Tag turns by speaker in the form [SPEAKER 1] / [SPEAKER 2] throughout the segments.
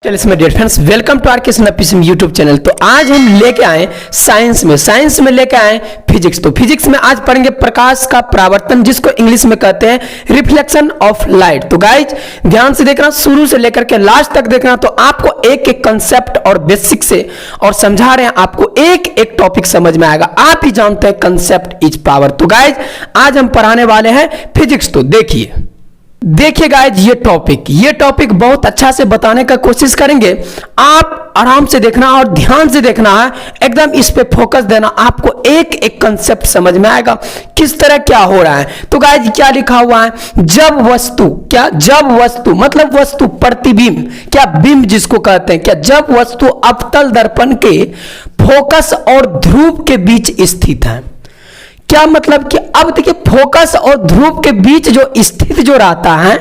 [SPEAKER 1] चलिए dear friends, welcome to RKSM YouTube channel. तो आज हम लेके आए साइंस में लेके आए फिजिक्स। तो फिजिक्स में आज पढ़ेंगे प्रकाश का परावर्तन, जिसको इंग्लिश में कहते हैं रिफ्लेक्शन ऑफ लाइट। तो गाइज ध्यान से देखना, शुरू से लेकर के लास्ट तक देखना। तो आपको एक एक कंसेप्ट और बेसिक से और समझा रहे हैं, आपको एक एक टॉपिक समझ में आएगा। आप ही जानते हैं कंसेप्ट इज पावर। तो गाइज आज हम पढ़ाने वाले हैं फिजिक्स। तो देखिए गाइज, ये टॉपिक बहुत अच्छा से बताने का कोशिश करेंगे। आप आराम से देखना और ध्यान से देखना है, एकदम इस पे फोकस देना। आपको एक एक कंसेप्ट समझ में आएगा किस तरह क्या हो रहा है। तो गाइज क्या लिखा हुआ है, जब वस्तु मतलब वस्तु, प्रतिबिंब, क्या बिंब जिसको कहते हैं, क्या जब वस्तु अवतल दर्पण के फोकस और ध्रुव के बीच स्थित है। क्या मतलब कि अब देखिए फोकस और ध्रुव के बीच जो स्थित जो रहता है,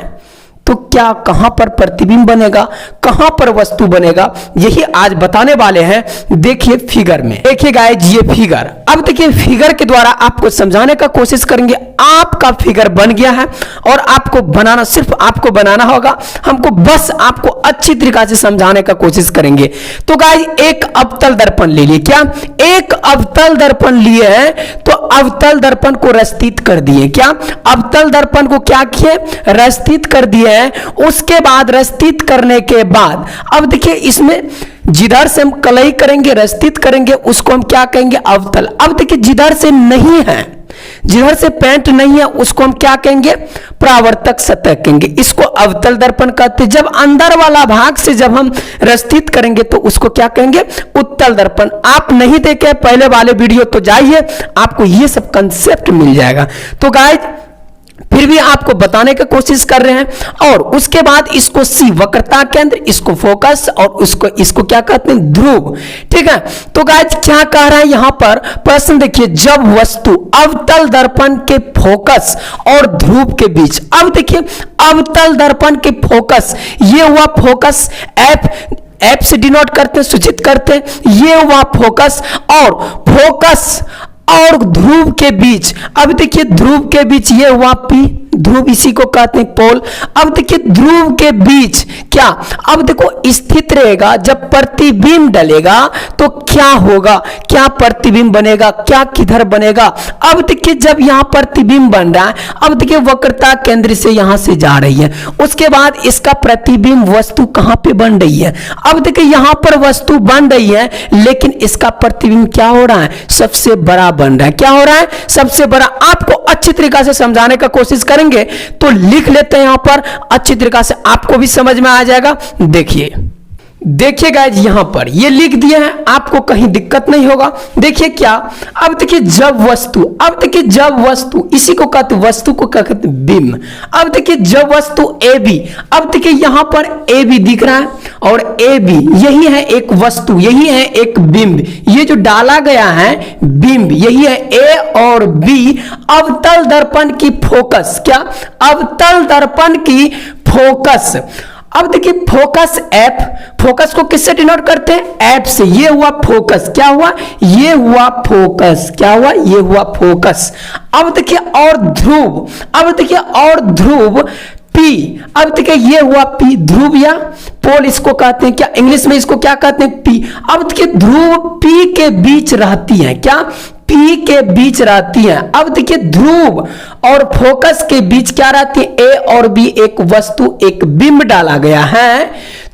[SPEAKER 1] तो क्या कहां पर प्रतिबिंब बनेगा, कहां पर वस्तु बनेगा, यही आज बताने वाले हैं। देखिए फिगर में, देखिए गाइज ये फिगर। अब देखिए फिगर के द्वारा आपको समझाने का कोशिश करेंगे। आपका फिगर बन गया है और आपको बनाना, सिर्फ आपको बनाना होगा। हमको बस आपको अच्छी तरीके से समझाने का कोशिश करेंगे। तो गाइज एक अवतल दर्पण ले लिए, क्या एक अवतल दर्पण लिए हैं, तो अवतल दर्पण को रस्तित कर दिए। क्या अवतल दर्पण को क्या किए, रस्तित कर दिए। उसके बाद रस्तित करने के बाद अब देखिए इसमें जिधर से हम कलई करेंगे, रस्तित करेंगे, उसको हम क्या कहेंगे, अवतल। अब देखिए जिधर से नहीं है, जिधर से पेंट नहीं है, उसको हम क्या कहेंगे, परावर्तक सतह कहेंगे। इसको अवतल दर्पण कहते हैं। जब अंदर वाला भाग से जब हम रस्तित करेंगे तो उसको क्या कहेंगे, उत्तल दर्पण। आप नहीं देखे पहले वाले वीडियो तो जाइए, आपको ये सब कंसेप्ट मिल जाएगा। तो गाइज फिर भी आपको बताने की कोशिश कर रहे हैं। और उसके बाद इसको सी वक्रता केंद्र, इसको फोकस, और इसको क्या कहते हैं, ध्रुव। ठीक है। तो गाइज क्या कह रहा है यहां पर प्रश्न देखिए, जब वस्तु अवतल दर्पण के फोकस और ध्रुव के बीच। अब देखिए अवतल दर्पण के फोकस, ये हुआ फोकस, एफ से डिनोट करते हैं, सूचित करते हैं। ये हुआ फोकस, और फोकस और ध्रुव के बीच, अब देखिए ध्रुव के बीच ये हुआ पी, ध्रुव इसी को कहते हैं पोल। अब देखिए ध्रुव के बीच क्या, अब देखो स्थित रहेगा। जब प्रतिबिंब डलेगा तो क्या होगा, क्या प्रतिबिंब बनेगा, क्या किधर बनेगा। अब देखिए जब यहां प्रतिबिंब बन रहा है, अब देखिए वक्रता केंद्र से यहां से जा रही है, उसके बाद इसका प्रतिबिंब वस्तु कहां पे बन रही है। अब देखिए यहां पर वस्तु बन रही है, लेकिन इसका प्रतिबिंब क्या हो रहा है, सबसे बड़ा बन रहा है। क्या हो रहा है, सबसे बड़ा। आपको अच्छी तरीके से समझाने का कोशिश करेंगे, तो लिख लेते हैं यहां पर, अच्छी तरीके से आपको भी समझ में आ जाएगा। देखिए गाइज यहां पर ये लिख दिए हैं, आपको कहीं दिक्कत नहीं होगा। देखिए क्या, अब देखिए जब वस्तु, अब देखिए जब वस्तु, इसी को कहते वस्तु को कहते बिंब। अब देखिए जब वस्तु ए बी, अब देखिए यहां पर ए बी दिख रहा है, और ए बी यही है एक वस्तु, यही है एक बिंब। ये जो डाला गया है बिंब, यही है ए और बी अवतल दर्पण की फोकस। क्या अवतल दर्पण की फोकस। अब देखिए फोकस एफ, फोकस को किससे डिनोट करते हैं, एफ से। ये हुआ फोकस, क्या हुआ, ये हुआ फोकस, क्या हुआ, ये हुआ फोकस। अब देखिए और ध्रुव, अब देखिए और ध्रुव पी, अब देखिए ये हुआ पी, ध्रुव या पोल इसको कहते हैं। क्या इंग्लिश में इसको क्या कहते हैं, पी। अब देखिए ध्रुव पी के बीच रहती है, क्या पी के बीच रहती है। अब देखिए ध्रुव और फोकस के बीच क्या रहती है, ए और बी, एक वस्तु, एक बिंब डाला गया है,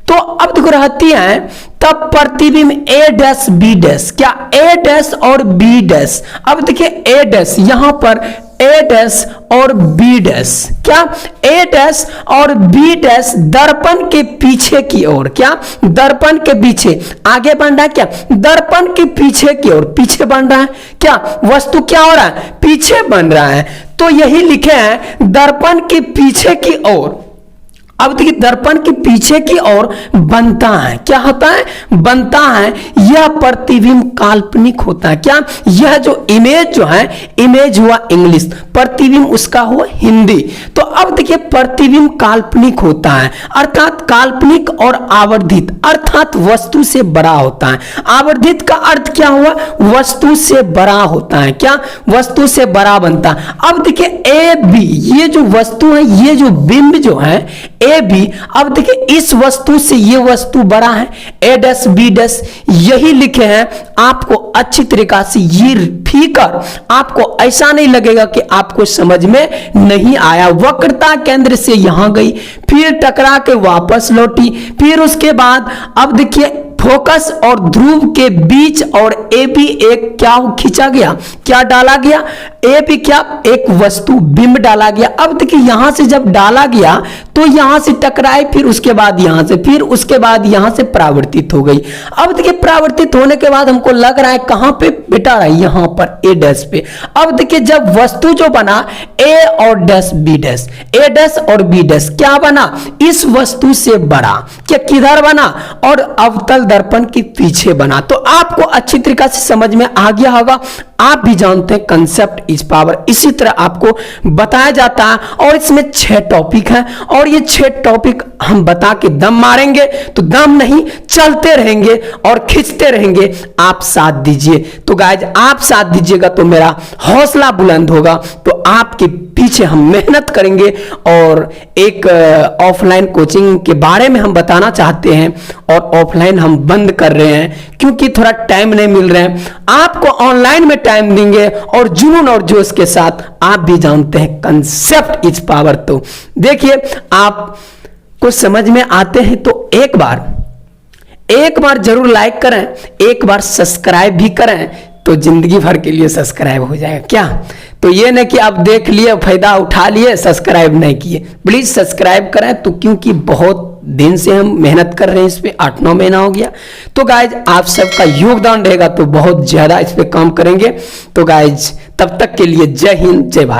[SPEAKER 1] तो अब देखो रहती है। तब प्रतिबिंब ए डैश बी डैश, क्या ए डैश और बी डैश। अब देखिए ए डैश, यहां पर ए डैश और बी डैश, क्या ए डैश और बी डैश दर्पण के पीछे की ओर, क्या दर्पण के पीछे, आगे बन रहा है, क्या दर्पण के पीछे की ओर, पीछे बन रहा है। क्या वस्तु क्या हो रहा है, पीछे बन रहा है। तो यही लिखे हैं दर्पण के पीछे की ओर। अब देखिए दर्पण के पीछे की ओर बनता है, क्या होता है, बनता है। यह प्रतिबिंब काल्पनिक होता है। क्या यह जो इमेज जो है, इमेज हुआ इंग्लिश, प्रतिबिंब उसका हुआ हिंदी। तो अब देखिए प्रतिबिंब काल्पनिक होता है, अर्थात काल्पनिक और आवर्धित, अर्थात वस्तु से बड़ा होता है। आवर्धित का अर्थ क्या हुआ, वस्तु से बड़ा होता है। क्या वस्तु से बड़ा बनता है। अब देखिए ए बी, ये जो वस्तु है, ये जो बिंब जो है ए बी। अब देखिए इस वस्तु से ये वस्तु बड़ा है, ए डैश बी डैश यही लिखे हैं। आपको अच्छी तरीका से ये फिगर आपको ऐसा नहीं लगेगा कि आपको समझ में नहीं आया। वक्रता केंद्र से यहां गई, फिर टकरा के वापस लौटी, फिर उसके बाद अब देखिए फोकस और ध्रुव के बीच और ए बी एक क्या खींचा गया, क्या डाला गया, ए बी क्या एक वस्तु बिंब डाला गया। अब देखिए यहां से जब डाला गया तो यहां से टकराए, फिर उसके बाद यहां से, फिर उसके बाद यहां से परावर्तित हो गई। अब देखिए परावर्तित होने के बाद हमको लग रहा है कहां पे बेटा, यहां पर ए डैश पे। अब देखिए जब वस्तु जो बना ए और डैश बी डैश, ए डैश और बी डैश क्या बना, इस वस्तु से बड़ा, क्या किधर बना, और अवतल दर्पण के पीछे बना। तो आपको अच्छी तरीका से समझ में आ गया होगा। आप भी जानते हैं कंसेप्ट इज पावर इसी तरह आपको बताया जाता है, और इसमें 6 टॉपिक हैं, और ये 6 टॉपिक हम बता के दम मारेंगे तो दम नहीं, चलते रहेंगे और खींचते रहेंगे। आप साथ दीजिए। तो गाइज आप साथ दीजिएगा तो मेरा हौसला बुलंद होगा, तो आपके पीछे हम मेहनत करेंगे। और एक ऑफलाइन कोचिंग के बारे में हम बताना चाहते हैं, और ऑफलाइन हम बंद कर रहे हैं क्योंकि थोड़ा टाइम नहीं मिल रहा है। आपको ऑनलाइन में टाइम देंगे और जुनून और जोश के साथ। आप भी जानते हैं कंसेप्ट इज पावर। तो देखिए आप को समझ में आते हैं तो एक बार जरूर लाइक करें, एक बार सब्सक्राइब भी करें, तो जिंदगी भर के लिए सब्सक्राइब हो जाएगा क्या। तो ये नहीं कि आप देख लिए फायदा उठा लिए सब्सक्राइब नहीं किए, प्लीज सब्सक्राइब करें। तो क्योंकि बहुत दिन से हम मेहनत कर रहे हैं, इस पे 8-9 महीना हो गया। तो गाइज आप सबका योगदान रहेगा तो बहुत ज्यादा इस पे काम करेंगे। तो गाइज तब तक के लिए जय हिंद, जय भारत।